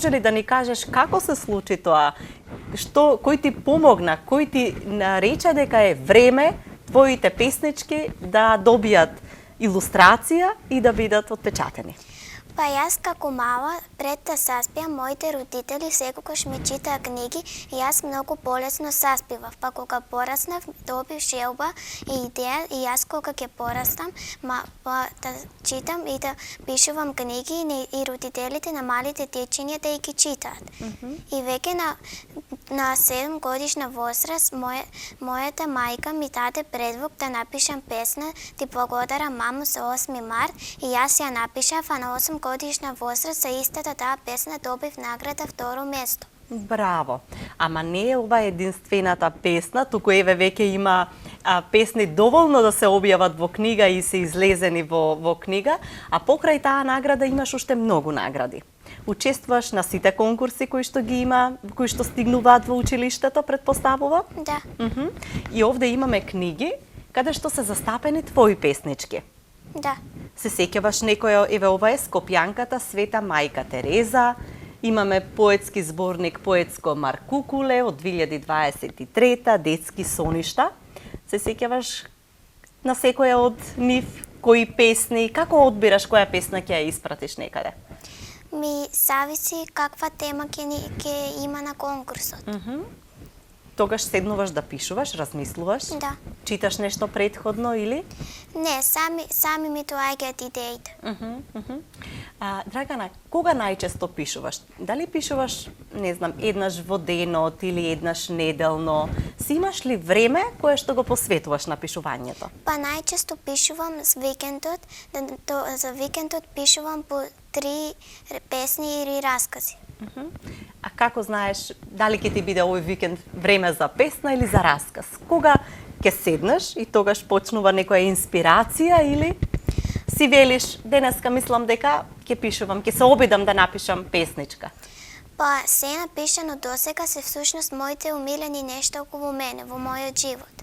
може ли да ни кажеш како се случи тоа? Кој ти помогна, кој ти нарече дека е време твоите песнички да добијат илустрација и да бидат отпечатени? Па јас како мала, пред да саспиам, моите родители секогаш ми читаа книги и јас многу полесно саспивав. Па кога пораснав, добив желба и идеја и јас кога ќе порастам, да читам и да пишувам книги и родителите на малите дечиња да ги читаат. И веќе на 7 годишна возраст мојата мајка ми даде предлог да напишам песна "Ти благодарам маму" за 8 март и јас ја напишав, а на 8 годишна возраст за истата таа песна добив награда второ место. Браво! Ама не е ова единствената песна, туку еве веќе има песни доволно да се објават во книга и се излезени во книга, а покрај таа награда имаш уште многу награди. Учествуваш на сите конкурси кои што ги има, кои што стигнуваат во училиштето, предпоставува? Да. И овде имаме книги каде што се застапени твои песнички. Да. Се сеќаваш некоја, еве ова е Скопјанката Света Мајка Тереза, имаме поетски зборник Поетско Маркукуле од 2023, детски соништа. Се сеќаваш на секоја од нив, кои песни, како одбираш која песна ќе ја испратиш некаде? Ми зависи каква тема ќе има на конкурсот. Тогаш седнуваш да пишуваш, размислуваш? Да. Читаш нешто предходно или? Не, сами ми доаѓаат идеите. Драгана, кога најчесто пишуваш? Дали пишуваш, не знам, еднаш во денот или еднаш неделно? Си имаш ли време кое што го посветуваш на пишувањето? Па најчесто пишувам за викендот, за викендот пишувам по 3 песни или раскази. А како знаеш дали ќе ти биде овој викенд време за песна или за расказ? Кога ќе седнеш и тогаш почнува некоја инспирација или си велиш денеска мислам дека ќе пишувам, ќе се обидам да напишам песничка? Па се напишано досега се всушност моите умилени нешта околу мене во мојот живот.